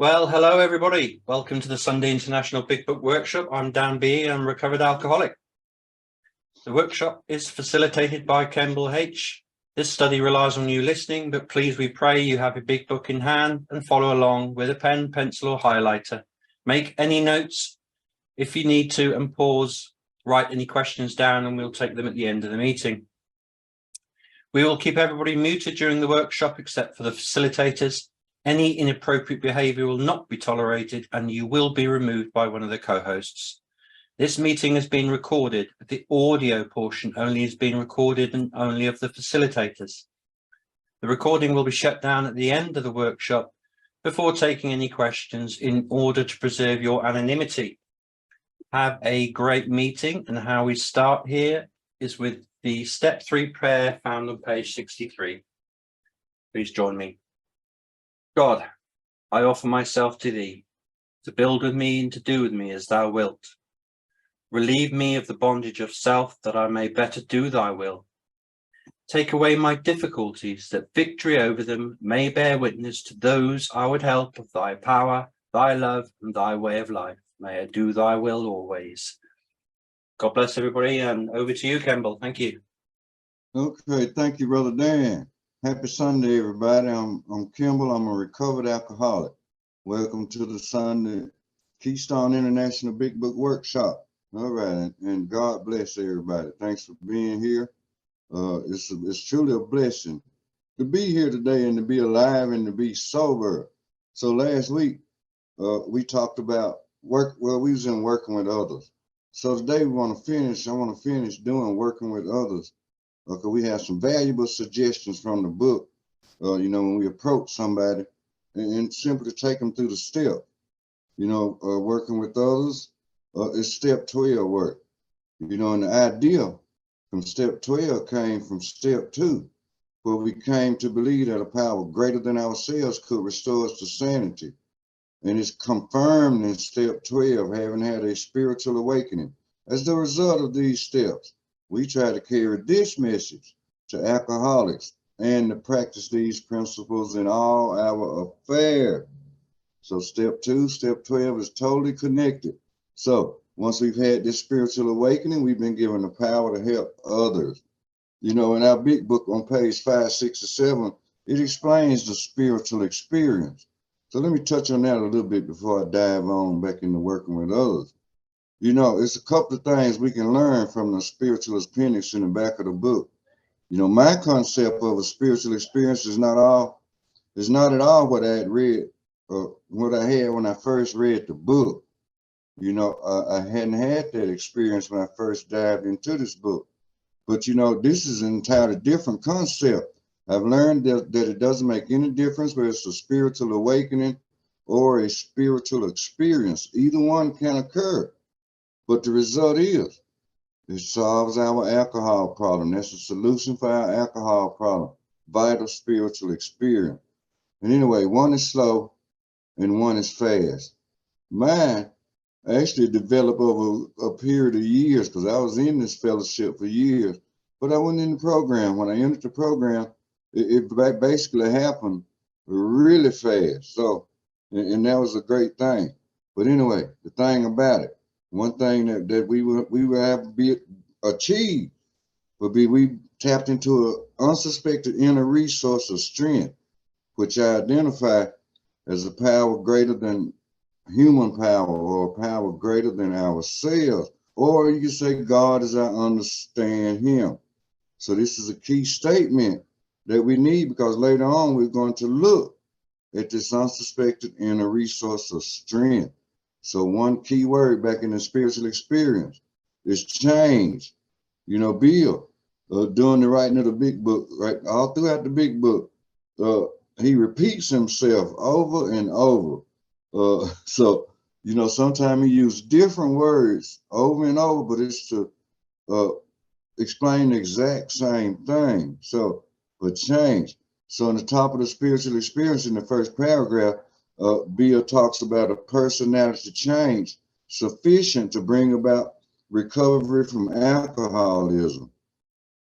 Well, hello everybody. Welcome to the Sunday International Big Book Workshop. I'm Dan B. I'm a recovered alcoholic. The workshop is facilitated by Kemble H. This study relies on you listening, but please we pray you have a big book in hand and follow along with a pen, pencil or highlighter. Make any notes if you need to and pause, write any questions down and we'll take them at the end of the meeting. We will keep everybody muted during the workshop except for the facilitators. Any inappropriate behaviour will not be tolerated and you will be removed by one of the co-hosts. This meeting has been recorded, but the audio portion only is being recorded and only of the facilitators. The recording will be shut down at the end of the workshop before taking any questions in order to preserve your anonymity. Have a great meeting, and how we start here is with the step 3 prayer found on page 63. Please join me. God, I offer myself to thee, to build with me and to do with me as thou wilt. Relieve me of the bondage of self, that I may better do thy will. Take away my difficulties, that victory over them may bear witness to those I would help of thy power, thy love, and thy way of life. May I do thy will always. God bless everybody, and over to you, Kemble. Thank you. Okay, thank you, Brother Dan. Happy Sunday, everybody. I'm Kemble. I'm a recovered alcoholic. Welcome to the Sunday Keystone International Big Book Workshop. All right, and God bless everybody. Thanks for being here. It's truly a blessing to be here today and to be alive and to be sober. So last week, we talked about work. Well, we was in working with others. So today I want to finish doing working with others. Okay, we have some valuable suggestions from the book, when we approach somebody and simply take them through the step. Working with others is step 12 work. And the idea from step 12 came from step 2, where we came to believe that a power greater than ourselves could restore us to sanity. And it's confirmed in step 12, having had a spiritual awakening. As the result of these steps, we try to carry this message to alcoholics and to practice these principles in all our affairs. So step 2, step 12 is totally connected. So once we've had this spiritual awakening, we've been given the power to help others. In our big book on page 5, 6, and 7, it explains the spiritual experience. So let me touch on that a little bit before I dive on back into working with others. It's a couple of things we can learn from the spiritual appendix in the back of the book. My concept of a spiritual experience is not at all what I had read, what I had when I first read the book. I hadn't had that experience when I first dived into this book. But, this is an entirely different concept. I've learned that it doesn't make any difference whether it's a spiritual awakening or a spiritual experience. Either one can occur. But the result is, it solves our alcohol problem. That's a solution for our alcohol problem. Vital spiritual experience. And anyway, one is slow and one is fast. Mine actually developed over a period of years, because I was in this fellowship for years, but I wasn't in the program. When I entered the program, it basically happened really fast. So, and that was a great thing. But anyway, the thing about it, one thing that we will have to be achieved would be we tapped into an unsuspected inner resource of strength, which I identify as a power greater than human power, or a power greater than ourselves, or you can say God as I understand him. So this is a key statement that we need, because later on we're going to look at this unsuspected inner resource of strength. So one key word back in the spiritual experience is change. Bill, during the writing of the big book, right, all throughout the big book, he repeats himself over and over. So sometimes he uses different words over and over, but it's to explain the exact same thing. So, but change. So in the top of the spiritual experience, in the first paragraph, Bill talks about a personality change sufficient to bring about recovery from alcoholism.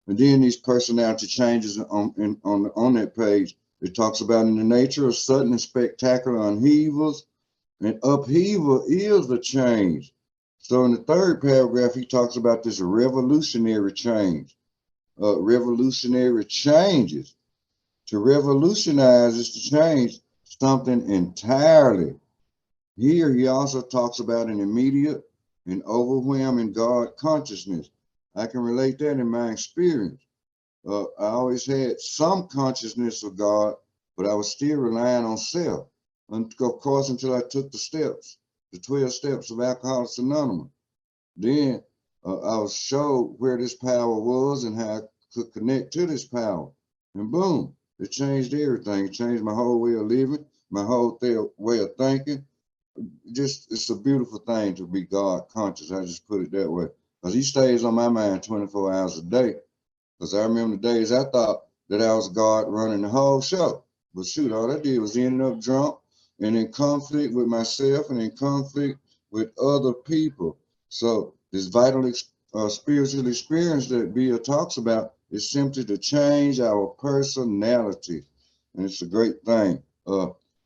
And then these personality changes on that page, it talks about in the nature of sudden and spectacular upheavals And upheaval is a change. So in the third paragraph, he talks about this revolutionary change, revolutionary changes. To revolutionize is to change something entirely. Here he also talks about an immediate and overwhelming God consciousness. I can relate that in my experience. I always had some consciousness of God, but I was still relying on self. And of course, until I took the steps, the 12 steps of Alcoholics Anonymous. Then I was showed where this power was and how I could connect to this power. And boom, it changed everything. It changed my whole way of living, my whole way of thinking. Just, it's a beautiful thing to be God conscious. I just put it that way. Because he stays on my mind 24 hours a day. Because I remember the days I thought that I was God running the whole show. But shoot, all I did was end up drunk and in conflict with myself and in conflict with other people. So this vital spiritual experience that Bill talks about is simply to change our personality. And it's a great thing.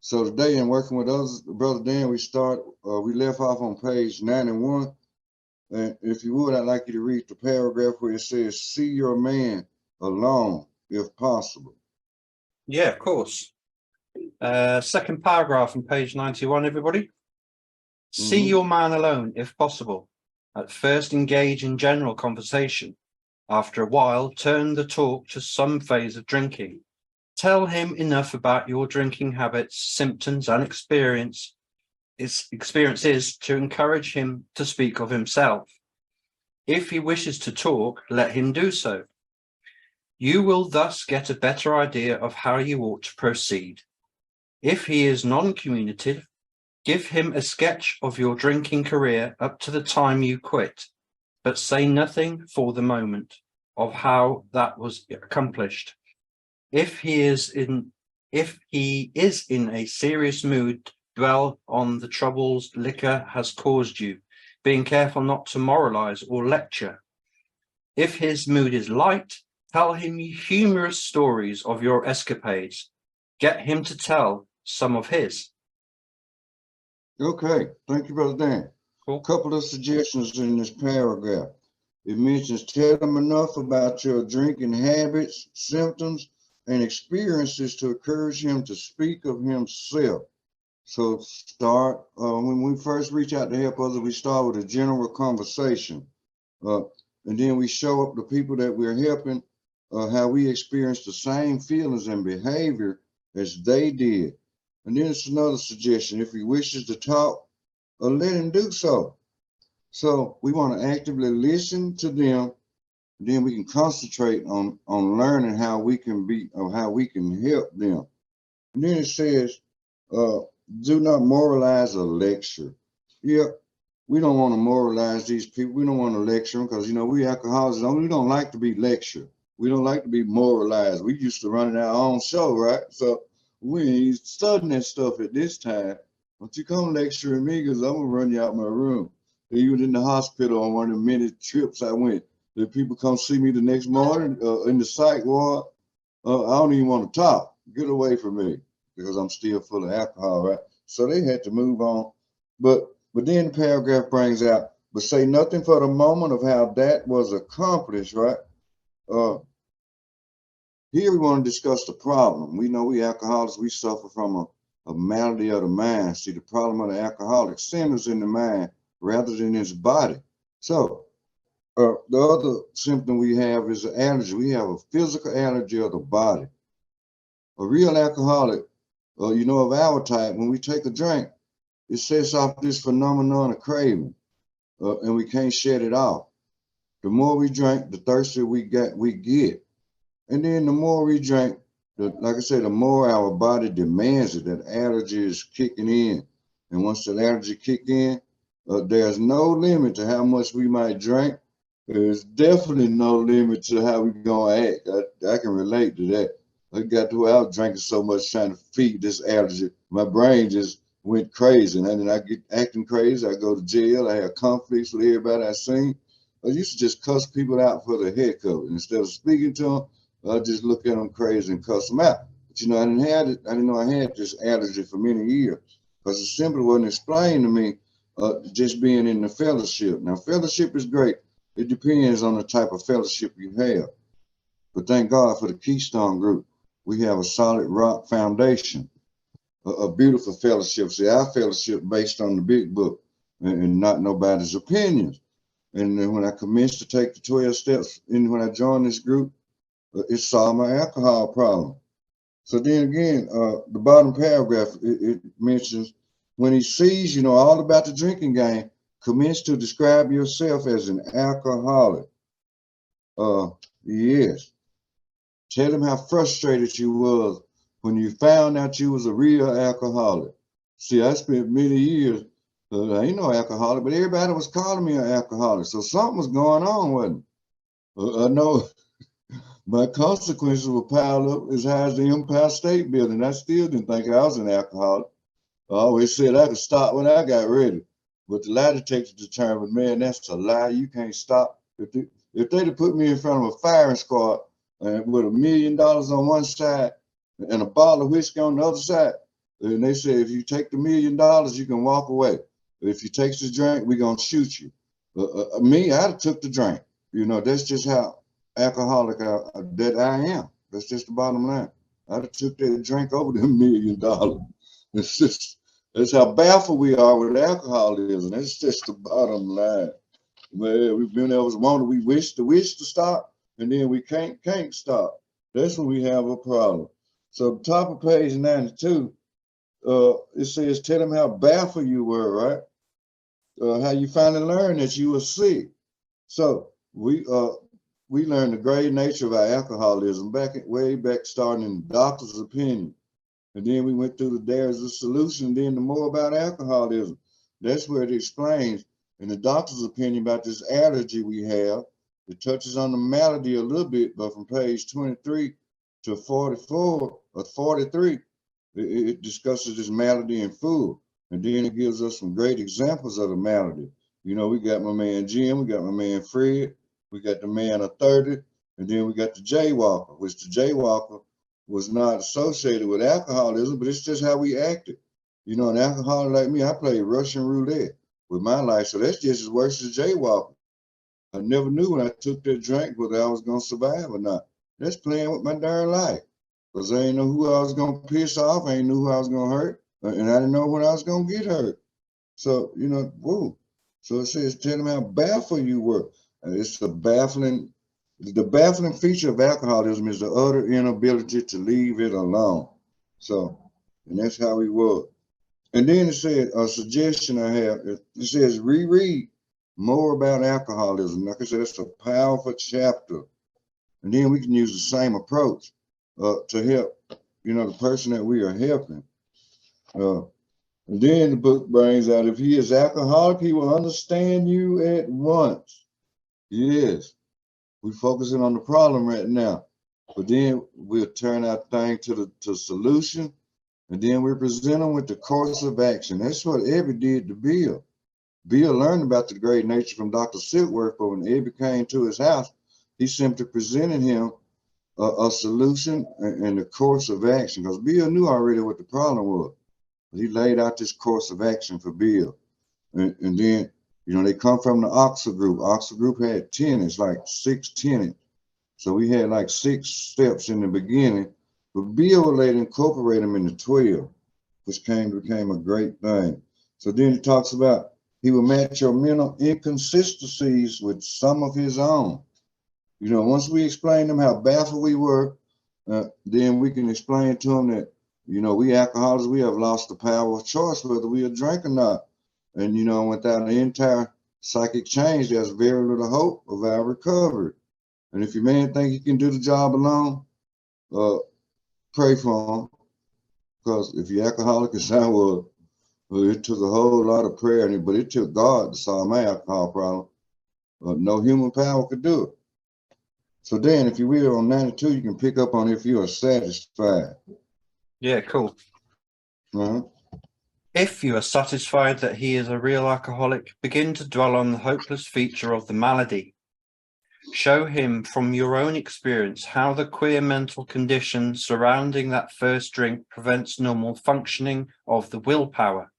So today in working with others, Brother Dan, we left off on page 91. And if you would, I'd like you to read the paragraph where it says, see your man alone, if possible. Yeah, of course. Second paragraph on page 91, everybody. See your man alone, if possible. At first engage in general conversation. After a while, turn the talk to some phase of drinking. Tell him enough about your drinking habits, symptoms, and experiences to encourage him to speak of himself. If he wishes to talk, let him do so. You will thus get a better idea of how you ought to proceed. If he is non-communicative, give him a sketch of your drinking career up to the time you quit, but say nothing for the moment of how that was accomplished. If he is in a serious mood, dwell on the troubles liquor has caused you, being careful not to moralize or lecture. If his mood is light, tell him humorous stories of your escapades. Get him to tell some of his. Okay, thank you, Brother Dan. Cool. A couple of suggestions in this paragraph. It mentions tell him enough about your drinking habits, symptoms, and experiences to encourage him to speak of himself. So start, when we first reach out to help others, we start with a general conversation. And then we show up the people that we're helping, how we experience the same feelings and behavior as they did. And then it's another suggestion. If he wishes to talk, let him do so. So we want to actively listen to them. Then we can concentrate on learning how we can help them. And then it says, do not moralize or lecture. Yeah, we don't want to moralize these people. We don't want to lecture them because, you know, we alcoholics, we don't like to be lectured. We don't like to be moralized. We used to run our own show, right? So we ain't studying that stuff at this time. Don't you come lecturing me because I'm going to run you out my room. Even in the hospital on one of the many trips I went, the people come see me the next morning in the psych ward. I don't even want to talk. Get away from me because I'm still full of alcohol, right? So they had to move on. But then the paragraph brings out, but say nothing for the moment of how that was accomplished, right? Here we want to discuss the problem. We know we alcoholics, we suffer from a malady of the mind. See, the problem of the alcoholic centers in the mind rather than his body. So the other symptom we have is an allergy. We have a physical allergy of the body. A real alcoholic, you know, of our type, when we take a drink, it sets off this phenomenon of craving, and we can't shut it off. The more we drink, the thirstier we get. And then the more we drink, like I said, the more our body demands it. That allergy is kicking in. And once that allergy kick in, there's no limit to how much we might drink. There's definitely no limit to how we're going to act. I can relate to that. I got to where I was drinking so much trying to feed this allergy. My brain just went crazy. And then I get acting crazy. I go to jail. I have conflicts with everybody I seen. I used to just cuss people out for the heck of it. Instead of speaking to them, I just look at them crazy and cuss them out. But you know, I didn't know I had this allergy for many years. because it simply wasn't explained to me, just being in the fellowship. Now, fellowship is great. It depends on the type of fellowship you have. But thank God for the Keystone Group. We have a solid rock foundation, a beautiful fellowship. See, our fellowship based on the big book and not nobody's opinions. And then when I commenced to take the 12 steps, and when I joined this group, it solved my alcohol problem. So then again, the bottom paragraph, it mentions, when he sees you know all about the drinking game, commence to describe yourself as an alcoholic. Yes. Tell him how frustrated you was when you found out you was a real alcoholic. See, I spent many years, I ain't no alcoholic, but everybody was calling me an alcoholic. So something was going on, wasn't it? I know my consequences were piled up as high as the Empire State Building. I still didn't think I was an alcoholic. I always said I could stop when I got ready. But the lie detector determined, man, that's a lie. You can't stop. If they'd have put me in front of a firing squad with $1 million on one side and a bottle of whiskey on the other side, and they said, if you take the $1 million, you can walk away. If you take the drink, we're going to shoot you. Me, I'd have took the drink. You know, that's just how alcoholic that I am. That's just the bottom line. I'd have took that drink over the $1 million. It's just, that's how baffled we are with alcoholism. That's just the bottom line. Man, we've been there was one we wish to stop, and then we can't stop. That's when we have a problem. So top of page 92, it says, tell them how baffled you were, right? How you finally learned that you were sick. So we learned the grave nature of our alcoholism way back starting in the doctor's opinion. And then we went through the There's a Solution, and then the more about alcoholism. That's where it explains, in the doctor's opinion, about this allergy we have. It touches on the malady a little bit, but from page 23 to 44 or 43, it discusses this malady in full. And then it gives us some great examples of the malady. You know, we got my man Jim, we got my man Fred, we got the man of 30, and then we got the jaywalker, which the jaywalker was not associated with alcoholism, but it's just how we acted. You know, an alcoholic like me, I played Russian roulette with my life, so that's just as worse as jaywalking. I never knew when I took that drink whether I was going to survive or not. That's playing with my darn life, because I ain't know who I was going to piss off, I ain't know who I was going to hurt, and I didn't know when I was going to get hurt. So, you know, whoa. So it says, tell them how baffled you were. It's the baffling feature of alcoholism is the utter inability to leave it alone. So, and that's how we were. And then it said, a suggestion I have, it says reread more about alcoholism. Like I said, it's a powerful chapter. And then we can use the same approach to help, you know, the person that we are helping. And then the book brings out, if he is alcoholic, he will understand you at once. Yes, we're focusing on the problem right now, but then we'll turn our thing to the solution, and then we present them with the course of action. That's what Ebby did to Bill. Bill learned about the great nature from Dr. Silkworth, but when Ebby came to his house, he simply presented him a solution and the course of action, because Bill knew already what the problem was. He laid out this course of action for Bill. And then, you know, they come from the Oxford Group. Oxford Group had tenets, like 6 tenets. So we had like 6 steps in the beginning, but Bill later incorporated them into 12, which became a great thing. So then he talks about he will match your mental inconsistencies with some of his own. You know, once we explain them how baffled we were, then we can explain to them that, you know, we alcoholics, we have lost the power of choice whether we are drink or not. And, you know, without an entire psychic change, there's very little hope of our recovery. And if your man think he can do the job alone, pray for him. Because if you're alcoholic as I was, it took a whole lot of prayer, but it took God to solve my alcohol problem. No human power could do it. So then, if you will, on 92, you can pick up on if you are satisfied. Yeah, cool. If you are satisfied that he is a real alcoholic, begin to dwell on the hopeless feature of the malady. Show him from your own experience how the queer mental condition surrounding that first drink prevents normal functioning of the willpower.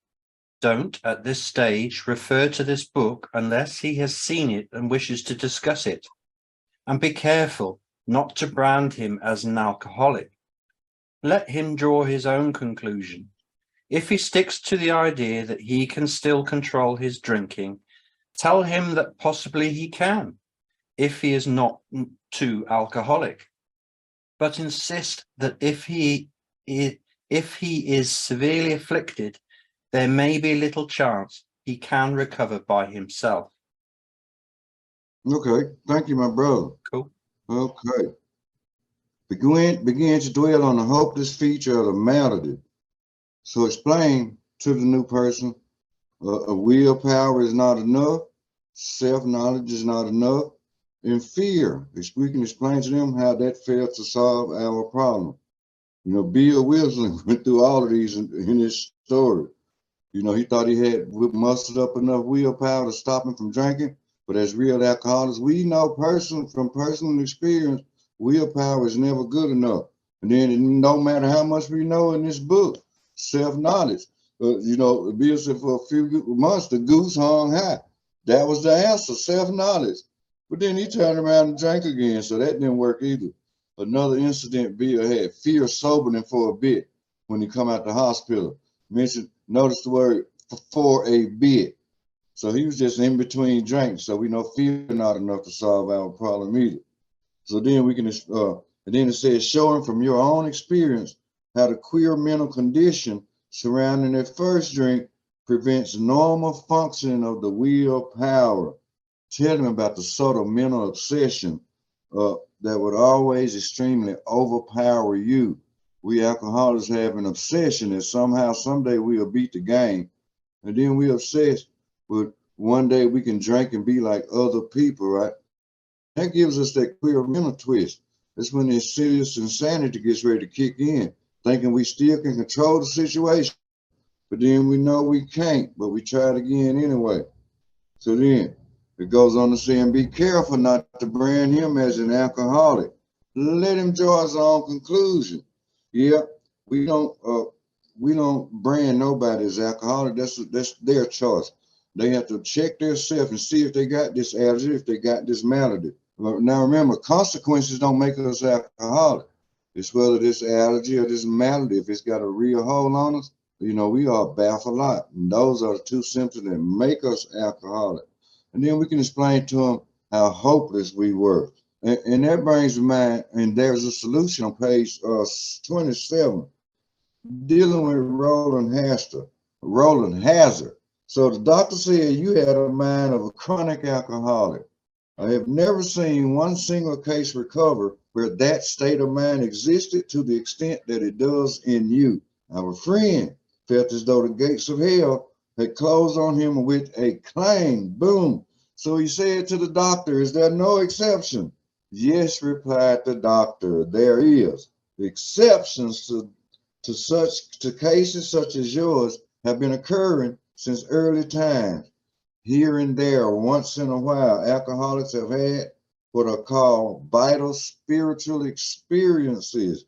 Don't, at this stage, refer to this book unless he has seen it and wishes to discuss it. And be careful not to brand him as an alcoholic. Let him draw his own conclusion. If he sticks to the idea that he can still control his drinking, tell him that possibly he can, if he is not too alcoholic. But insist that if he is severely afflicted, there may be little chance he can recover by himself. Okay, thank you, my brother. Cool. Okay. Begin to dwell on the hopeless feature of the malady. So explain to the new person, a willpower is not enough, self-knowledge is not enough, and fear. We can explain to them how that failed to solve our problem. You know, Bill Wilson went through all of these in his story. You know, he thought he had mustered up enough willpower to stop him from drinking, but as real alcoholics, we know from personal experience, willpower is never good enough. And then no matter how much we know in this book, self-knowledge, you know, Bill said for a few months, the goose hung high. That was the answer, self-knowledge. But then he turned around and drank again, so that didn't work either. Another incident, Bill had fear sobered him for a bit when he come out the hospital. Notice the word for a bit. So he was just in between drinks. So we know fear not enough to solve our problem either. So then we can, and then it says, show him from your own experience how the queer mental condition surrounding that first drink prevents normal functioning of the willpower. Tell him about the subtle mental obsession that would always extremely overpower you. We alcoholics have an obsession that somehow, someday we'll beat the game. And then we obsess with one day we can drink and be like other people, right? That gives us that queer mental twist. That's when the insidious insanity gets ready to kick in, thinking we still can control the situation. But then we know we can't, but we try it again anyway. So then it goes on to say, and be careful not to brand him as an alcoholic. Let him draw his own conclusion. Yeah, we don't brand nobody as alcoholic. That's their choice. They have to check themselves and see if they got this allergy, if they got this malady. Now remember, consequences don't make us alcoholic. It's whether this allergy or this malady, if it's got a real hold on us, you know, we are baffled a lot. And those are the two symptoms that make us alcoholic. And then we can explain to them how hopeless we were. And that brings to mind, and there's a solution on page 27, dealing with Roland Hazard. So the doctor said you had a mind of a chronic alcoholic. I have never seen one single case recover where that state of mind existed to the extent that it does in you. Our friend felt as though the gates of hell had closed on him with a clang, boom. So he said to the doctor, is there no exception? Yes, replied the doctor, there is. The exceptions to cases such as yours have been occurring since early times. Here and there, once in a while, alcoholics have had what are called vital spiritual experiences,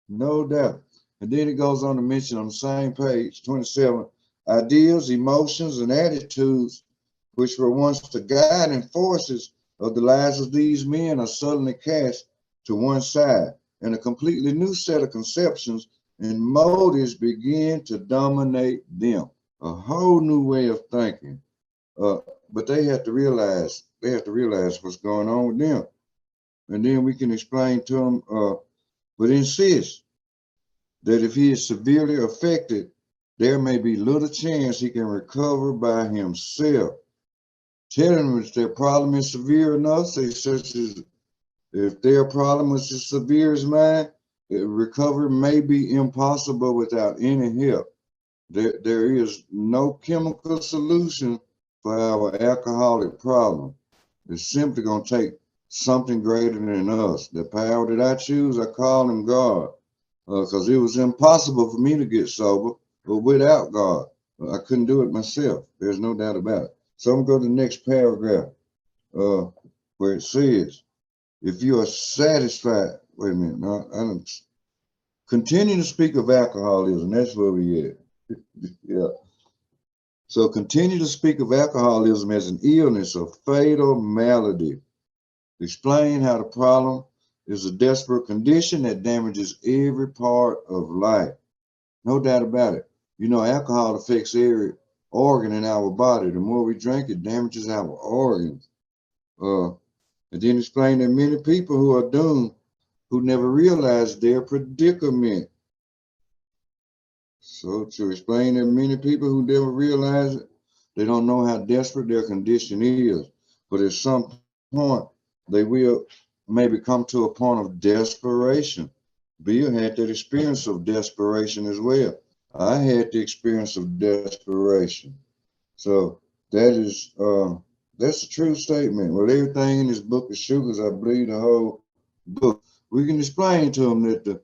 no doubt. And then it goes on to mention on the same page, 27, ideas, emotions, and attitudes which were once the guiding forces of the lives of these men are suddenly cast to one side, and a completely new set of conceptions and motives begin to dominate them. A whole new way of thinking. But they have to realize what's going on with them. And then we can explain to them, but insist that if he is severely affected, there may be little chance he can recover by himself. Tell them if their problem is severe enough, say such as if their problem is as severe as mine, recovery may be impossible without any help. There is no chemical solution for our alcoholic problem. It's simply going to take something greater than us. The power that I choose, I call him God, because it was impossible for me to get sober, but without God, I couldn't do it myself. There's no doubt about it. So I'm going to go to the next paragraph. But where it says, if you are satisfied, wait a minute, no, I don't continue to speak of alcoholism. That's where we at. Yeah. So continue to speak of alcoholism as an illness, a fatal malady. Explain how the problem is a desperate condition that damages every part of life. No doubt about it. You know, alcohol affects every organ in our body. The more we drink, it damages our organs. And then explain that many people who are doomed, who never realize their predicament. So to explain that many people who never realize it, they don't know how desperate their condition is. But at some point, they will maybe come to a point of desperation. Bill had that experience of desperation as well. I had the experience of desperation. So that is, that's a true statement. Well, everything in this book of sugars, I believe the whole book, we can explain to them that the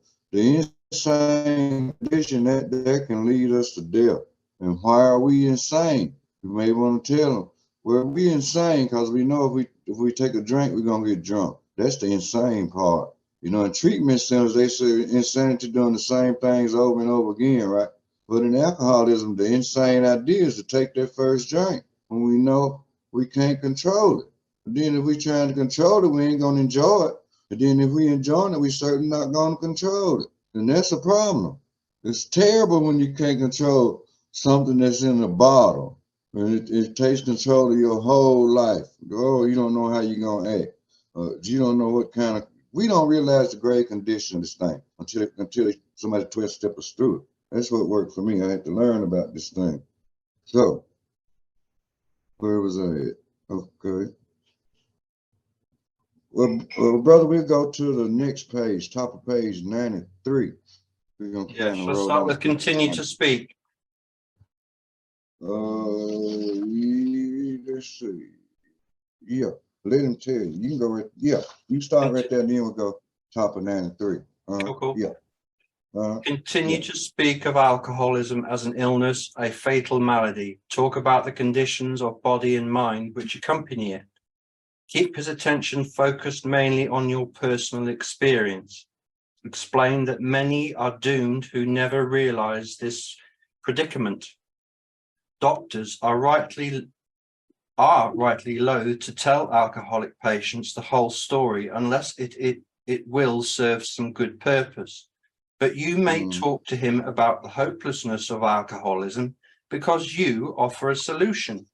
insane condition that can lead us to death. And why are we insane? You may want to tell them, well, we insane because we know if we take a drink, we're going to get drunk. That's the insane part. You know, in treatment centers, they say insanity doing the same things over and over again, right? But in alcoholism, the insane idea is to take that first drink when we know we can't control it. But then if we're trying to control it, we ain't going to enjoy it. And then if we enjoy it, we certainly not going to control it. And that's a problem. It's terrible when you can't control something that's in a bottle. And it takes control of your whole life. Oh, you don't know how you're going to act. You don't know what kind of, we don't realize the grave condition of this thing until somebody 12 step us through it. That's what worked for me. I had to learn about this thing. So, where was I at? Okay. Well, brother, we'll go to the next page, top of page 93. We're gonna Yes, kind of let's roll start on. with continue to speak. Let's see. Yeah, let him tell you. You can go right. Yeah, you start right there, and then we'll go top of 93. Cool. Yeah. Continue to speak of alcoholism as an illness, a fatal malady. Talk about the conditions of body and mind which accompany it. Keep his attention focused mainly on your personal experience. Explain that many are doomed who never realize this predicament. Doctors are rightly loath to tell alcoholic patients the whole story unless it will serve some good purpose. But you may talk to him about the hopelessness of alcoholism because you offer a solution.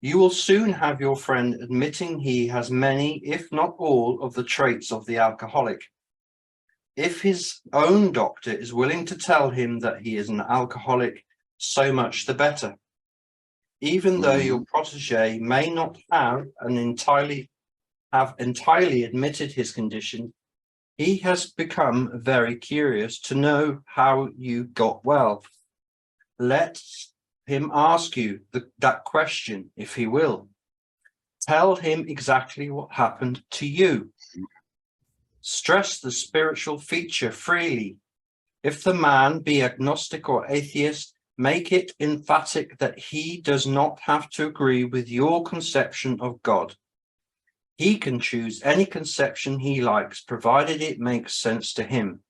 You will soon have your friend admitting he has many, if not all, of the traits of the alcoholic. If his own doctor is willing to tell him that he is an alcoholic, so much the better. Even though your protege may not have entirely admitted his condition, he has become very curious to know how you got well. Let him ask you that question if he will. Tell him exactly what happened to you. Stress the spiritual feature freely. If the man be agnostic or atheist, make it emphatic that he does not have to agree with your conception of God. He can choose any conception he likes, provided it makes sense to him.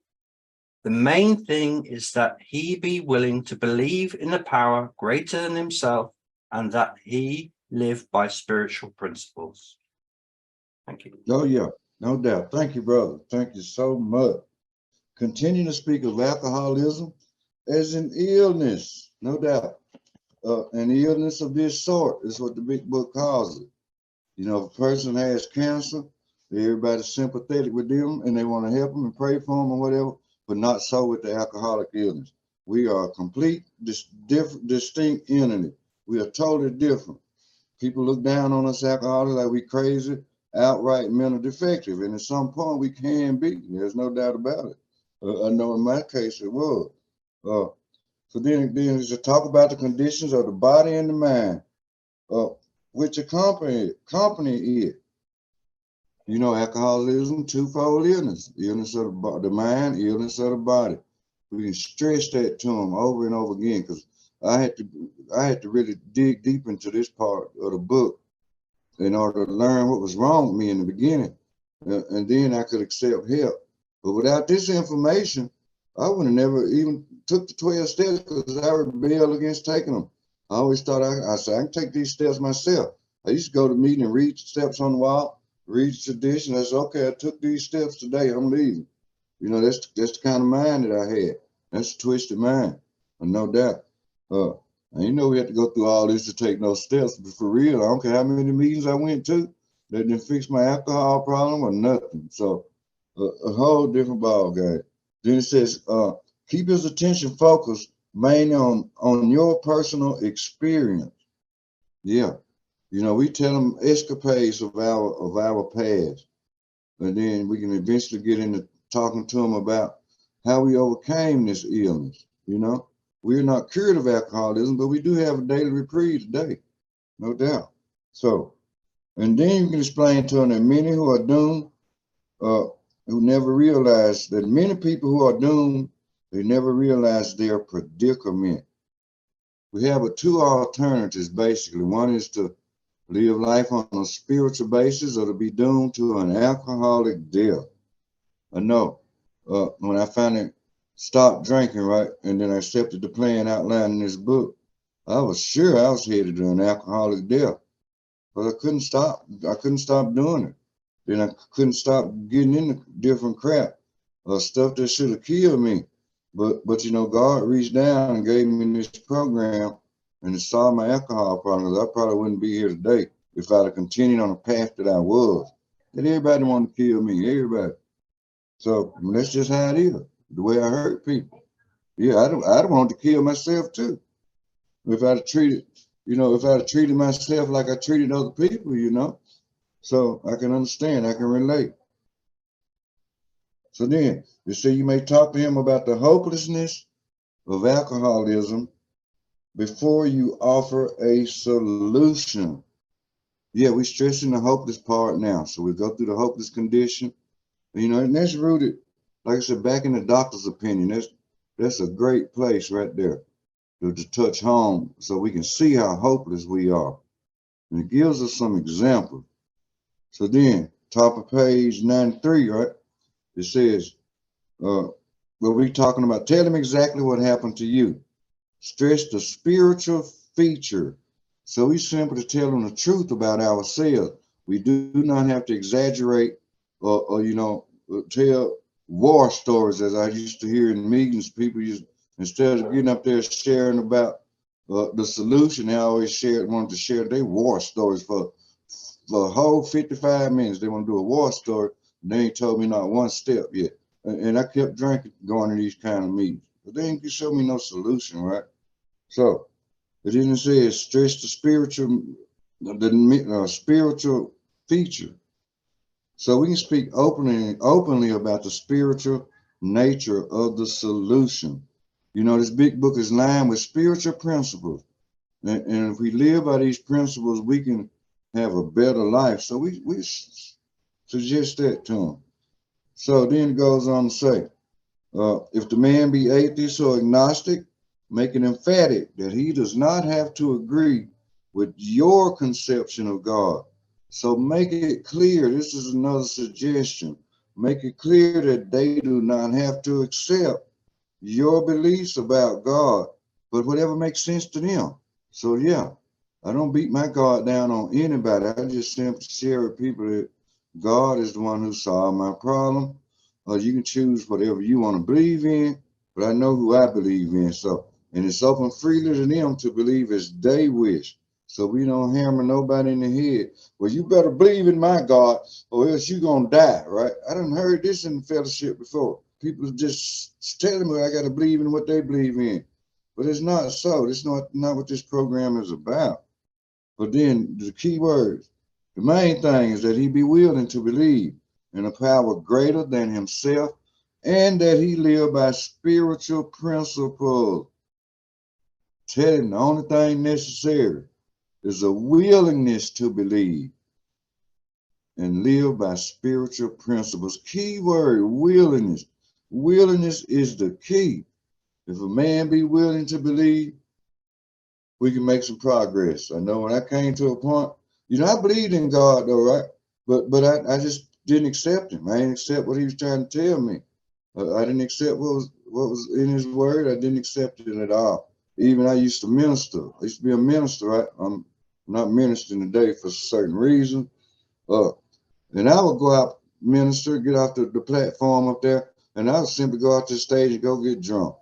The main thing is that he be willing to believe in a power greater than himself and that he live by spiritual principles. Thank you. Oh, yeah, no doubt. Thank you, brother. Thank you so much. Continue to speak of alcoholism as an illness, no doubt. An illness of this sort is what the big book calls it. You know, if a person has cancer, everybody's sympathetic with them and they want to help them and pray for them or whatever, but not so with the alcoholic illness. We are a complete, distinct entity. We are totally different. People look down on us alcoholics like we crazy, outright mental defective. And at some point we can be, there's no doubt about it. I know in my case it was. So then to talk about the conditions of the body and the mind, which accompany it. You know, alcoholism, twofold illness of the mind, illness of the body. We can stress that to them over and over again because I had to really dig deep into this part of the book in order to learn what was wrong with me in the beginning. And then I could accept help. But without this information, I would have never even took the 12 steps because I rebelled against taking them. I always thought I said, I can take these steps myself. I used to go to meeting and read the steps on the wall, read the tradition. I said, okay, I took these steps today. I'm leaving. You know, that's the kind of mind that I had. That's a twisted mind, no doubt. And you know, we had to go through all this to take those steps. But for real, I don't care how many meetings I went to, that didn't fix my alcohol problem or nothing. So a whole different ball game. Then it says, keep his attention focused mainly on your personal experience. Yeah. You know, we tell them escapades of our past. And then we can eventually get into talking to them about how we overcame this illness. You know, we're not cured of alcoholism, but we do have a daily reprieve today, no doubt. So, and then you can explain to them that many who are doomed, who never realize that many people who are doomed, they never realize their predicament. We have two alternatives basically. One is to live life on a spiritual basis or to be doomed to an alcoholic death. I know when I finally stopped drinking, right, and then I accepted the plan outlined in this book, I was sure I was headed to an alcoholic death, but I couldn't stop. I couldn't stop doing it. Then I couldn't stop getting into different crap, stuff that should have killed me. But you know, God reached down and gave me this program, and it solved my alcohol problem. I probably wouldn't be here today if I'd have continued on the path that I was. And everybody wanted to kill me, everybody. So I mean, that's just how it is, the way I hurt people. Yeah, I'd want to kill myself too. If I'd have treated, if I'd have treated myself like I treated other people, So I can understand, I can relate. So then, you say you may talk to him about the hopelessness of alcoholism before you offer a solution. Yeah, we're stressing the hopeless part now. So we go through the hopeless condition, and that's rooted, like I said, back in the doctor's opinion. That's a great place right there to touch home so we can see how hopeless we are. And it gives us some examples. So then, top of page 93, right? It says, what we're talking about, tell them exactly what happened to you. Stress the spiritual feature. So we simply tell them the truth about ourselves. We do not have to exaggerate or tell war stories, as I used to hear in meetings. People instead of getting up there sharing about the solution, they always wanted to share their war stories for a whole 55 minutes. They want to do a war story. And they ain't told me not one step yet. And I kept drinking, going to these kind of meetings. But they ain't show me no solution, right? So it didn't say stress the spiritual feature. So we can speak openly about the spiritual nature of the solution. This big book is lined with spiritual principles. And if we live by these principles, we can have a better life. So we suggest that to them. So then it goes on to say, if the man be atheist or agnostic, make it emphatic that he does not have to agree with your conception of God. So make it clear, this is another suggestion, make it clear that they do not have to accept your beliefs about God, but whatever makes sense to them. So yeah, I don't beat my God down on anybody. I just simply share with people that God is the one who solved my problem. You can choose whatever you want to believe in, but I know who I believe in. So, and it's open freely to them to believe as they wish. So we don't hammer nobody in the head. Well, you better believe in my God or else you're going to die, right? I done heard this in the fellowship before. People just telling me I got to believe in what they believe in. But it's not so. It's not what this program is about. But then the key words, the main thing is that he be willing to believe in a power greater than himself and that he live by spiritual principles. Tell him the only thing necessary is a willingness to believe and live by spiritual principles. Key word, willingness. Willingness is the key. If a man be willing to believe, we can make some progress. I know when I came to a point You know, I believed in God though, right? But I just didn't accept him. I didn't accept what he was trying to tell me. I didn't accept what was in his word. I didn't accept it at all. Even I used to minister. I used to be a minister, right? I'm not ministering today for certain reasons. Uh, and I would go out, minister, get off the platform up there, and I would simply go out to the stage and go get drunk.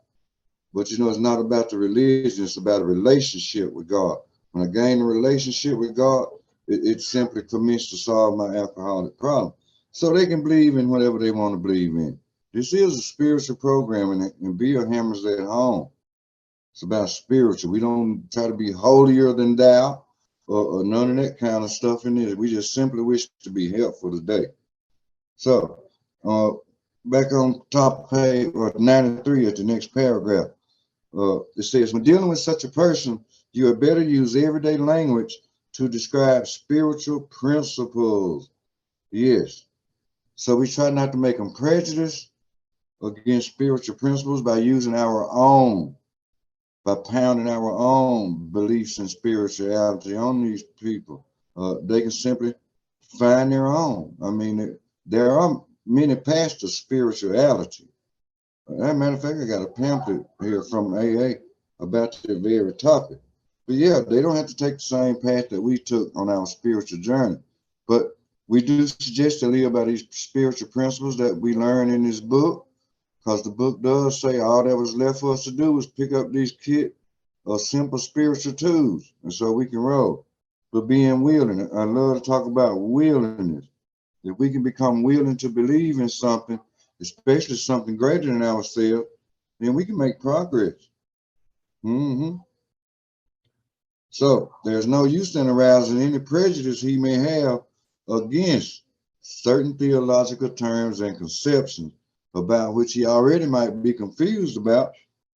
But you know, it's not about the religion, it's about a relationship with God. When I gained a relationship with God, it simply commenced to solve my alcoholic problem. So they can believe in whatever they want to believe in. This is a spiritual program, and Bill hammers at home. It's about spiritual. We don't try to be holier than thou or none of that kind of stuff in it. We just simply wish to be helpful today. So, back on top page 93 at the next paragraph. It says, when dealing with such a person, you had better use everyday language to describe spiritual principles. Yes. So we try not to make them prejudiced against spiritual principles by using our own, by pounding our own beliefs and spirituality on these people. They can simply find their own. I mean, there are many paths to spirituality. As a matter of fact, I got a pamphlet here from AA about that very topic. But yeah, they don't have to take the same path that we took on our spiritual journey. But we do suggest to live by these spiritual principles that we learn in this book, because the book does say all that was left for us to do was pick up these kit of simple spiritual tools, and so we can roll. But being willing, I love to talk about willingness. If we can become willing to believe in something, especially something greater than ourselves, then we can make progress. So there's no use in arousing any prejudice he may have against certain theological terms and conceptions about which he already might be confused about.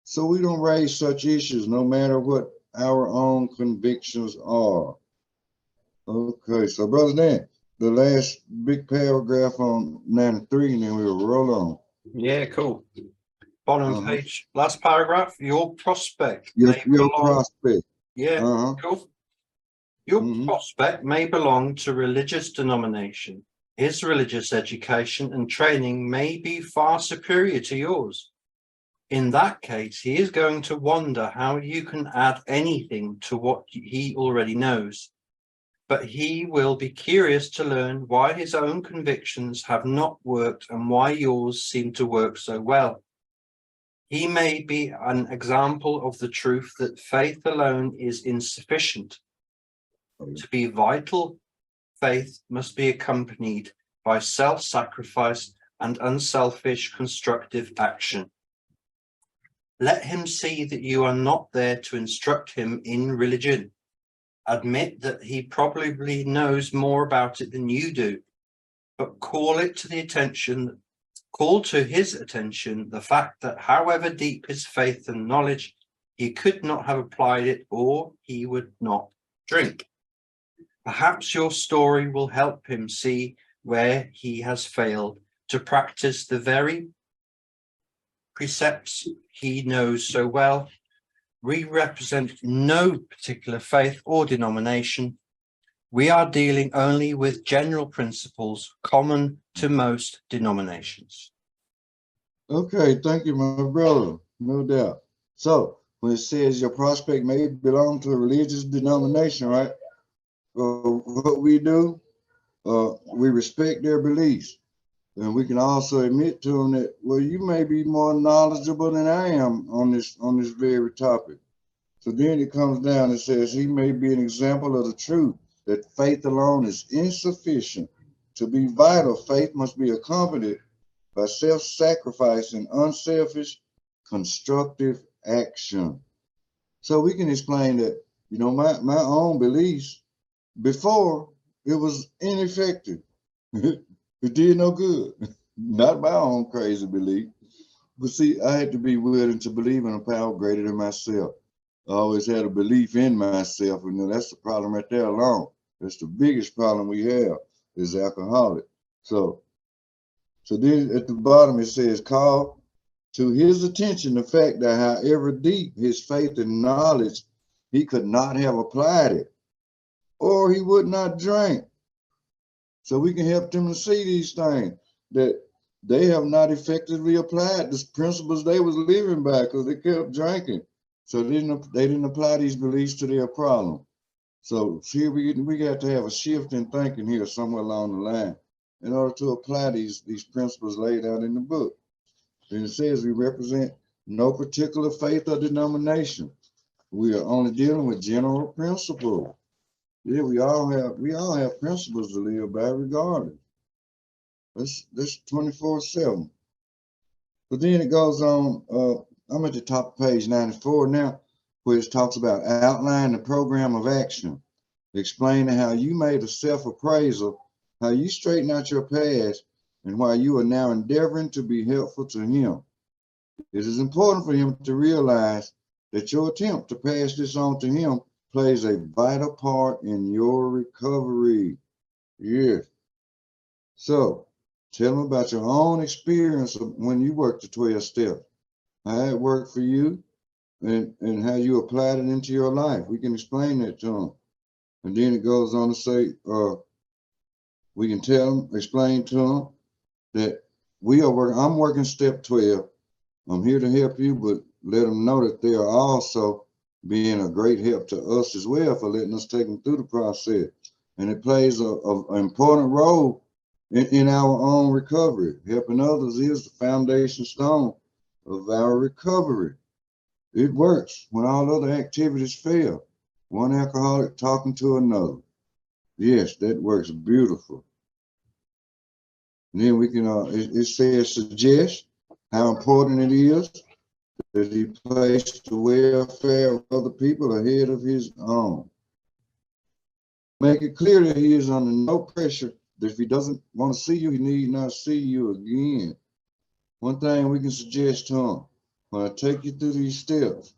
So we don't raise such issues no matter what our own convictions are. Okay, so Brother Dan, the last big paragraph on 93, and then we'll roll on. Yeah, cool. Bottom page, last paragraph. Your prospect. Your prospect. Yeah, cool. Your prospect may belong to religious denomination. His religious education and training may be far superior to yours. In that case, he is going to wonder how you can add anything to what he already knows. But he will be curious to learn why his own convictions have not worked and why yours seem to work so well. He may be an example of the truth that faith alone is insufficient. To be vital, faith must be accompanied by self-sacrifice and unselfish constructive action. Let him see that you are not there to instruct him in religion. Admit that he probably knows more about it than you do, but call to his attention the fact that however deep his faith and knowledge, he could not have applied it or he would not drink. Perhaps your story will help him see where he has failed to practice the very precepts he knows so well. We represent no particular faith or denomination. We are dealing only with general principles common to most denominations. Okay, thank you, my brother. No doubt. So, when it says your prospect may belong to a religious denomination, right? What we do, we respect their beliefs. And we can also admit to them that, well, you may be more knowledgeable than I am on this very topic. So then it comes down and says he may be an example of the truth that faith alone is insufficient. To be vital, faith must be accompanied by self-sacrifice and unselfish, constructive action. So we can explain that, you know, my own beliefs before, it was ineffective. It did no good. Not my own crazy belief. But see, I had to be willing to believe in a power greater than myself. I always had a belief in myself, and that's the problem right there alone. That's the biggest problem we have is alcoholic. So then at the bottom it says, call to his attention the fact that however deep his faith and knowledge, he could not have applied it. or he would not drink. So we can help them to see these things, that they have not effectively applied the principles they was living by because they kept drinking. So they didn't apply these beliefs to their problem. So here we got to have a shift in thinking here somewhere along the line in order to apply these principles laid out in the book. And it says we represent no particular faith or denomination. We are only dealing with general principles. Yeah, we all have principles to live by regardless. That's 24/7. But then it goes on, I'm at the top of page 94 now, where it talks about outlining the program of action, explaining how you made a self-appraisal, how you straighten out your past, and why you are now endeavoring to be helpful to him. It is important for him to realize that your attempt to pass this on to him plays a vital part in your recovery. Yes. So tell him about your own experience of when you worked the 12 steps, how it worked for you, and how you applied it into your life. We can explain that to him. And then it goes on to say, we can explain to him that I'm working step 12. I'm here to help you, but let them know that they are also being a great help to us as well for letting us take them through the process. And it plays an important role in our own recovery. Helping others is the foundation stone of our recovery. It works when all other activities fail. One alcoholic talking to another. Yes, that works beautiful. And then we can, it says suggest how important it is that he placed the welfare of other people ahead of his own. Make it clear that he is under no pressure, that if he doesn't want to see you, he need not see you again. One thing we can suggest to him, when I take you through these steps,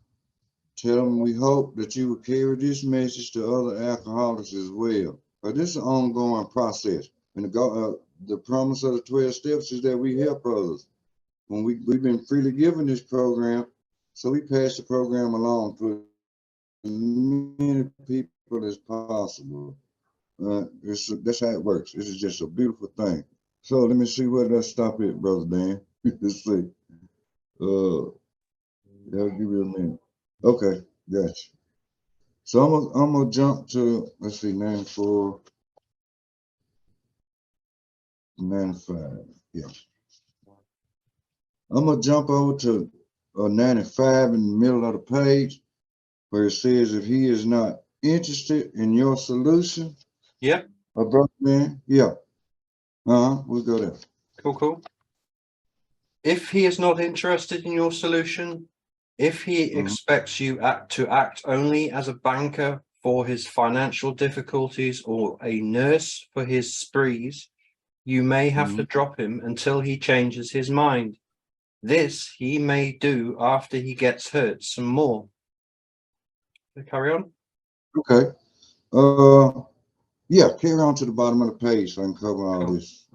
tell him we hope that you will carry this message to other alcoholics as well. But this is an ongoing process. And the promise of the 12 steps is that we help others. When we've been freely given this program, so we pass the program along to as many people as possible. That's how it works. This is just a beautiful thing. So let me see where let's stop it, Brother Dan. Let's see. I'll give you a minute. Okay, gotcha. So I'm gonna jump to, let's see, 94, 95. Yeah. I'm gonna jump over to 95 in the middle of the page, where it says if he is not interested in your solution. Yep. Brother man, yeah. We'll go there. Cool. If he is not interested in your solution, if he expects you to act only as a banker for his financial difficulties or a nurse for his sprees, you may have to drop him until he changes his mind. This he may do after he gets hurt some more. Carry on. Okay. Yeah, carry on to the bottom of the page so I can cover all this.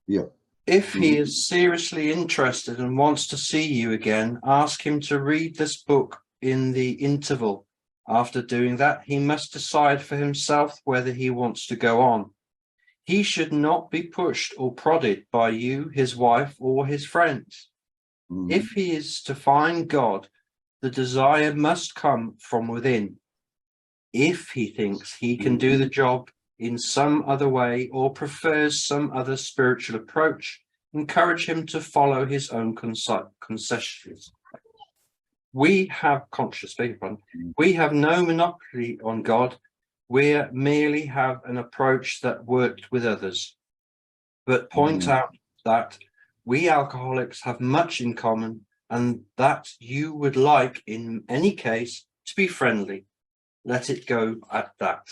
Yeah. If he is seriously interested and wants to see you again, ask him to read this book in the interval. After doing that, he must decide for himself whether he wants to go on. He should not be pushed or prodded by you, his wife, or his friends. If he is to find God, the desire must come from within. If he thinks he can do the job in some other way or prefers some other spiritual approach, encourage him to follow his own concessions. We have no monopoly on God. We merely have an approach that worked with others, but point out that we alcoholics have much in common and that you would like, in any case, to be friendly. Let it go at that.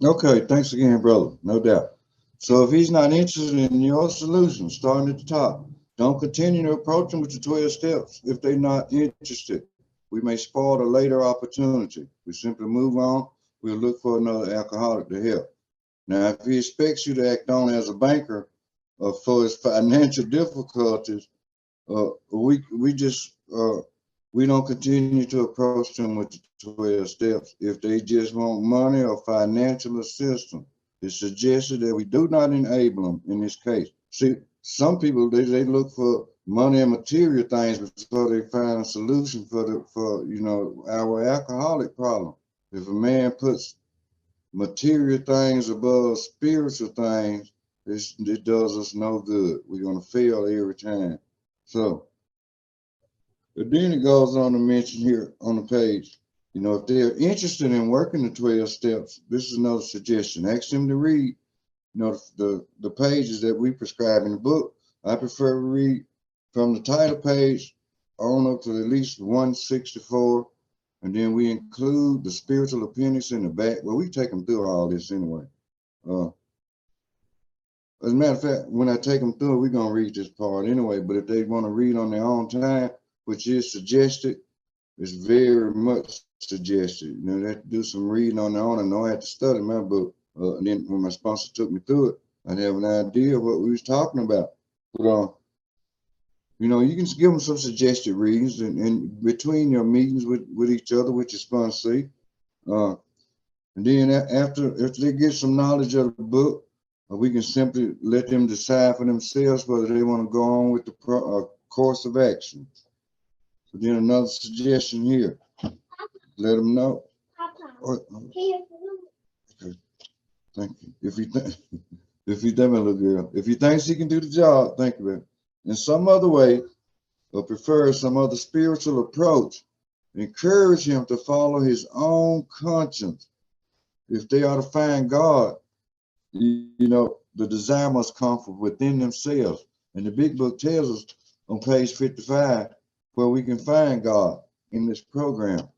Okay, thanks again, brother. No doubt. So if he's not interested in your solution, starting at the top, don't continue to approach him with the 12 steps if they're not interested. We may spoil a later opportunity. We simply move on. We'll look for another alcoholic to help. Now, if he expects you to act on as a banker for his financial difficulties, we just we don't continue to approach them with the 12 steps. If they just want money or financial assistance, it's suggested that we do not enable them in this case. See, some people, they look for money and material things before they find a solution for you know, our alcoholic problem. If a man puts material things above spiritual things, it does us no good. We're going to fail every time. So, but then it goes on to mention here on the page, you know, if they're interested in working the 12 steps, this is another suggestion. Ask them to read, you know, the pages that we prescribe in the book. I prefer to read from the title page on up to at least 164. And then we include the spiritual appendix in the back. Well, we take them through all this anyway. As a matter of fact, when I take them through, we're going to read this part anyway. But if they want to read on their own time, which is suggested, it's very much suggested. You know, they have to do some reading on their own. I know I had to study my book. And then when my sponsor took me through it, I'd have an idea of what we was talking about. But, you know, you can give them some suggested readings and between your meetings with each other, with your sponsor. And then after they get some knowledge of the book, we can simply let them decide for themselves whether they want to go on with the course of action. So then another suggestion here, let them know. Okay. Thank you. If he thinks he can do the job, thank you, man. In some other way, or prefers some other spiritual approach, encourage him to follow his own conscience. If they are to find God, you know, the desire must come from within themselves. And the big book tells us on page 55 where we can find God in this program.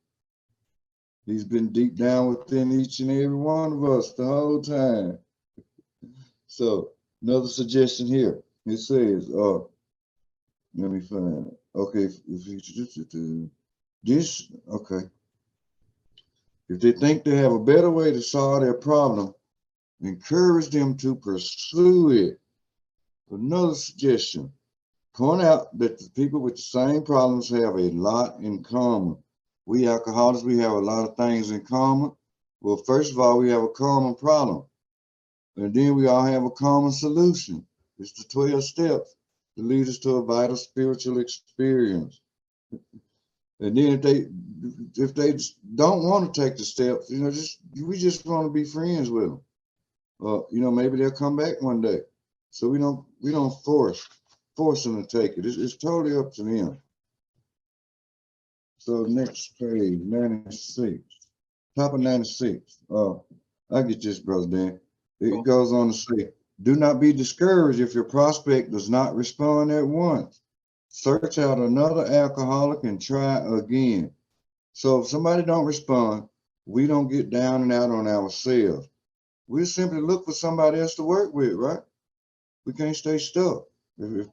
He's been deep down within each and every one of us the whole time. So another suggestion here. It says, let me find it. Okay, okay. If they think they have a better way to solve their problem, encourage them to pursue it. Another suggestion, point out that the people with the same problems have a lot in common. We alcoholics, we have a lot of things in common. Well, first of all, we have a common problem. And then we all have a common solution. It's the 12 steps to lead us to a vital spiritual experience. And then if they don't want to take the steps, you know, we just want to be friends with them. You know, maybe they'll come back one day. So we don't force them to take it. It's totally up to them. So next page, 96, top of 96. I get this, Brother Dan. It goes on to say, do not be discouraged if your prospect does not respond at once. Search out another alcoholic and try again. So if somebody don't respond, we don't get down and out on ourselves. We simply look for somebody else to work with, right? We can't stay stuck if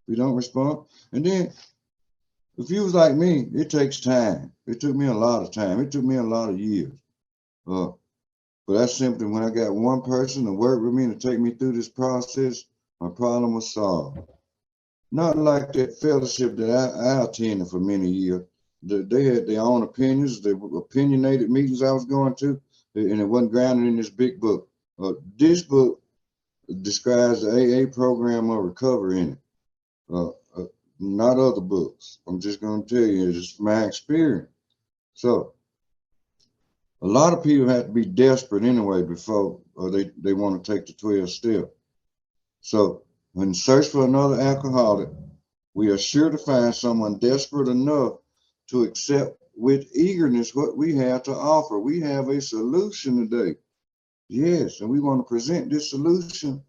we don't respond. And then if you was like me, it takes time. It took me a lot of time. It took me a lot of years. But that's simply when I got one person to work with me and to take me through this process, my problem was solved. Not like that fellowship that I attended for many years. They had their own opinions. They were opinionated meetings I was going to, and it wasn't grounded in this big book. This book describes the AA program of recovery in it, not other books. I'm just going to tell you, it's my experience. So a lot of people have to be desperate anyway before they want to take the 12 step. So when search for another alcoholic, we are sure to find someone desperate enough to accept with eagerness what we have to offer. We have a solution today. Yes, and we want to present this solution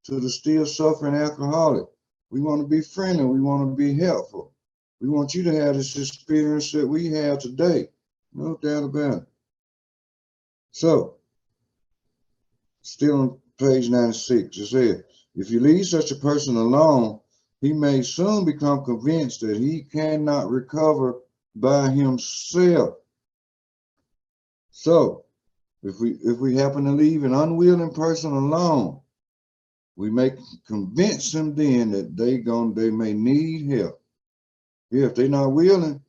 to the still suffering alcoholic. We want to be friendly. We want to be helpful. We want you to have this experience that we have today. No doubt about it. So, still on page 96, it says, if you leave such a person alone, he may soon become convinced that he cannot recover by himself. So, if we happen to leave an unwilling person alone, we may convince them then that they may need help. Yeah, if they're not willing,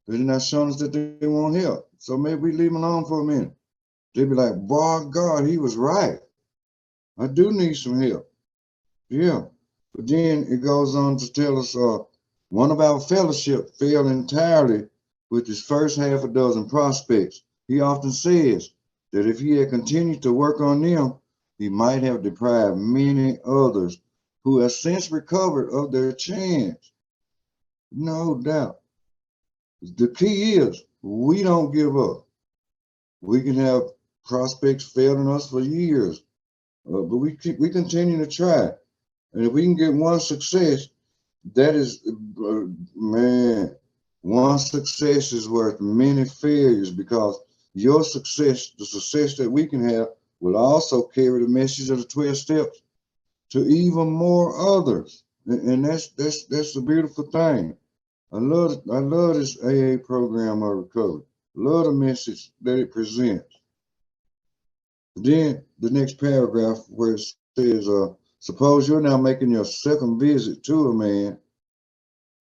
they're not showing us that they want help. So maybe we leave them alone for a minute. They'd be like, boy, God, he was right. I do need some help. Yeah. But then it goes on to tell us one of our fellowship failed entirely with his first half a dozen prospects. He often says that if he had continued to work on them, he might have deprived many others who have since recovered of their chance. No doubt. The key is we don't give up. We can have prospects failing us for years, but we continue to try. And if we can get one success, that is, man, one success is worth many failures, because your success, the success that we can have, will also carry the message of the 12 steps to even more others. And that's the beautiful thing. I love this AA program of recovery. Love the message that it presents. Then the next paragraph where it says, suppose you're now making your second visit to a man,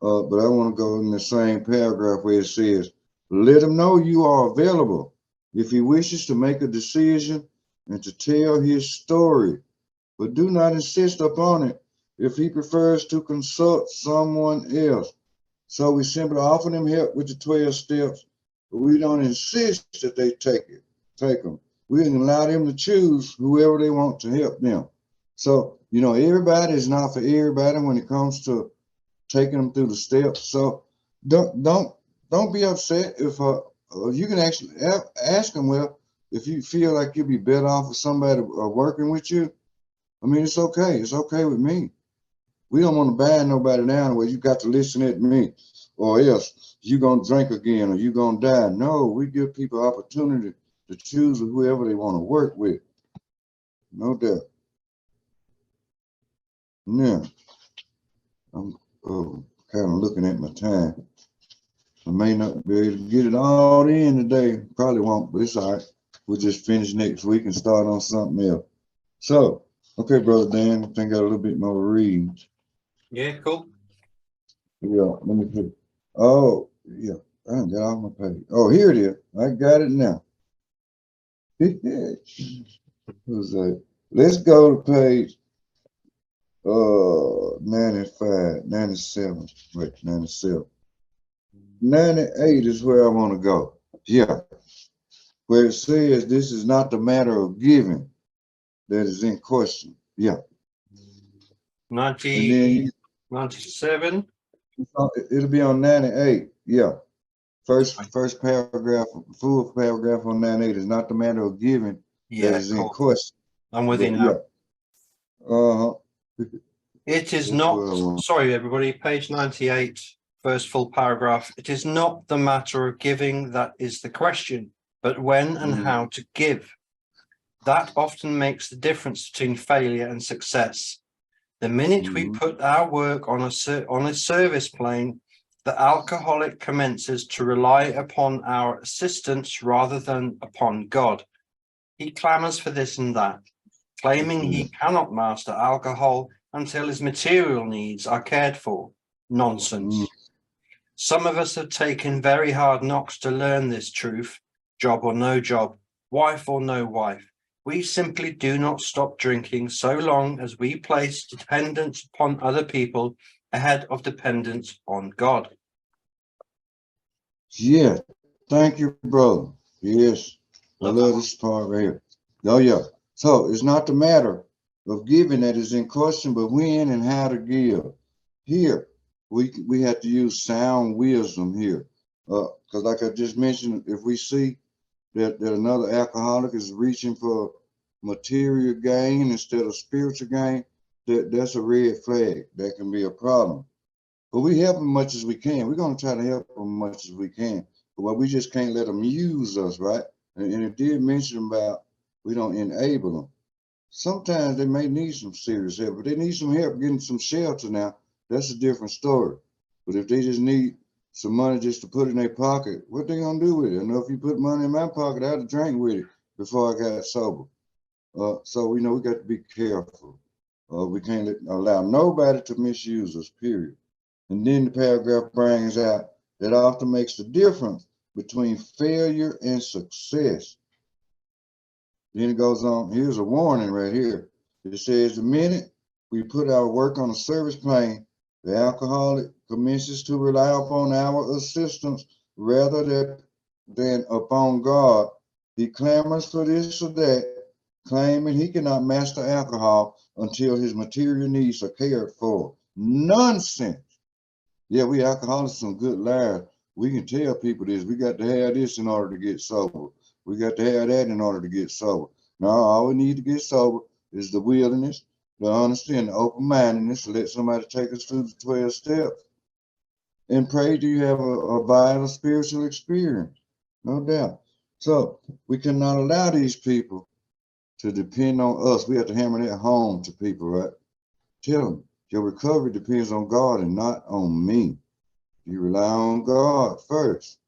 but I want to go in the same paragraph where it says, let him know you are available if he wishes to make a decision and to tell his story, but do not insist upon it if he prefers to consult someone else. So we simply offer them help with the 12 steps, but we don't insist that they take them. We can allow them to choose whoever they want to help them. So, everybody is not for everybody when it comes to taking them through the steps. So don't be upset if you can actually ask them, well, if you feel like you'd be better off with somebody working with you. I mean, it's okay. It's okay with me. We don't want to bind nobody down where you got to listen at me, or else you're going to drink again, or you're going to die. No, we give people opportunity to choose whoever they want to work with. No doubt. Yeah. I'm kind of looking at my time. I may not be able to get it all in today. Probably won't, but it's all right. We'll just finish next week and start on something else. So, okay, Brother Dan, I think I got a little bit more reading. Yeah, cool. Yeah, let me put. Oh, yeah, I didn't get off my page. Oh, here it is. I got it now. Who's that? Let's go to page 95, 97. Wait, 97. 98 is where I want to go. Yeah. Where it says this is not the matter of giving that is in question. Yeah. 97. It'll be on 98. Yeah. First paragraph, full paragraph on 98 is not the matter of giving that is in question. I'm with you now. Yeah. It is not, sorry everybody, page 98, first full paragraph. It is not the matter of giving that is the question, but when and how to give. That often makes the difference between failure and success. The minute we put our work on a service plane, the alcoholic commences to rely upon our assistance rather than upon God. He clamors for this and that, claiming he cannot master alcohol until his material needs are cared for. Nonsense. Some of us have taken very hard knocks to learn this truth, job or no job, wife or no wife. We simply do not stop drinking so long as we place dependence upon other people ahead of dependence on God. Yeah, thank you, brother. Yes, I love this part right here. Oh, yeah. So it's not the matter of giving that is in question, but when and how to give. Here, we have to use sound wisdom here. Because like I just mentioned, if we see that another alcoholic is reaching for material gain instead of spiritual gain, that's a red flag. That can be a problem. But we help them much as we can. We're going to try to help them much as we can. But we just can't let them use us, right? And it did mention about we don't enable them. Sometimes they may need some serious help, but they need some help getting some shelter now. That's a different story. But if they just need some money just to put in their pocket, what they gonna do with it? I know if you put money in my pocket, I'd have drank with it before I got sober. So we got to be careful. We can't allow nobody to misuse us, period. And then the paragraph brings out that often makes the difference between failure and success. Then it goes on, here's a warning right here. It says the minute we put our work on a service plane, the alcoholic commences to rely upon our assistance rather than upon God. He clamors for this or that, claiming he cannot master alcohol until his material needs are cared for. Nonsense. Yeah, we alcoholics some good liars. We can tell people this. We got to have this in order to get sober. We got to have that in order to get sober. No, all we need to get sober is the willingness, the honesty, and the open-mindedness to let somebody take us through the 12 steps. And pray do you have a vital spiritual experience. No doubt. So we cannot allow these people to depend on us. We have to hammer that home to people, right? Tell them your recovery depends on God and not on me. You rely on God first,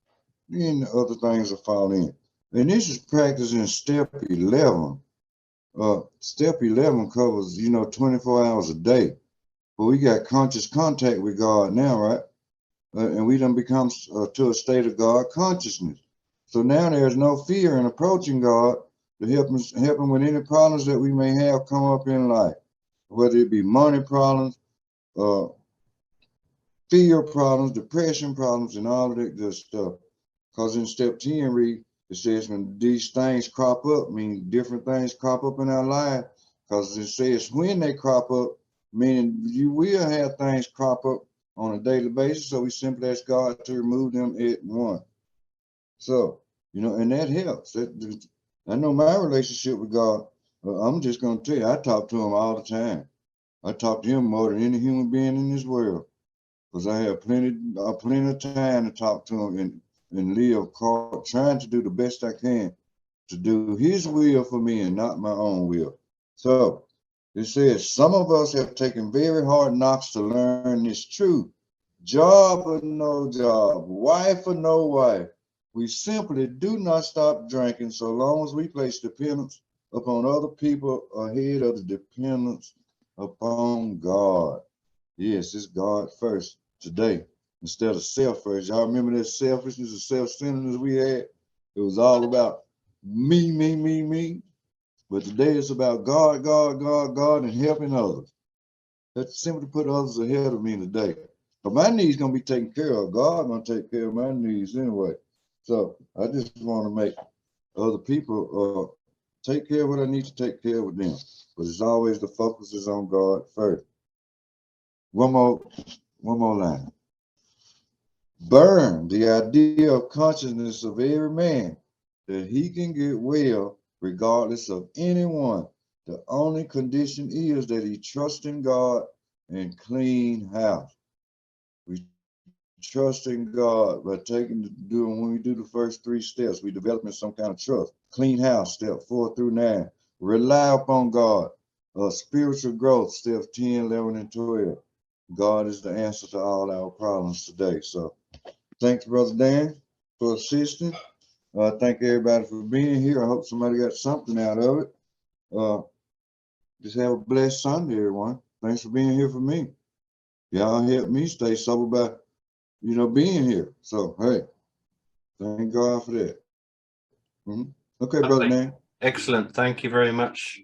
then the other things will fall in. And this is practiced in step 11. Step 11 covers, 24 hours a day. But we got conscious contact with God now, right? And we done become to a state of God consciousness. So now there's no fear in approaching God to help him with any problems that we may have come up in life, whether it be money problems, fear problems, depression problems, and all of that good stuff. Because in step 10, read, it says when these things crop up, meaning different things crop up in our life, because it says when they crop up, meaning you will have things crop up on a daily basis. So we simply ask God to remove them at once. So, and that helps. I know my relationship with God, I'm just going to tell you, I talk to him all the time. I talk to him more than any human being in this world, because I have plenty of time to talk to him and live trying to do the best I can to do his will for me and not my own will. So it says some of us have taken very hard knocks to learn this truth. Job or no job, wife or no wife, we simply do not stop drinking so long as we place dependence upon other people ahead of the dependence upon God. Yes, it's God first today instead of self first. Y'all remember that selfishness and self-centeredness we had? It was all about me, me, me, me. But today it's about God, God, God, God, and helping others. That's simply put others ahead of me today. But my needs gonna be taken care of. God gonna take care of my needs anyway. So I just want to make other people take care of what I need to take care of with them. But it's always the focus is on God first. One more line. Burn the idea of consciousness of every man that he can get well regardless of anyone. The only condition is that he trusts in God and clean house. We trust in God by when we do the first 3 steps, we develop some kind of trust. Clean house, step 4 through 9. Rely upon God. Spiritual growth, steps 10, 11, and 12. God is the answer to all our problems today. So thanks, Brother Dan, for assisting. Thank everybody for being here. I hope somebody got something out of it. Just have a blessed Sunday, everyone. Thanks for being here for me. Y'all help me stay sober by, being here. So, hey, thank God for that. Okay, Brother Dan. Excellent. Thank you very much.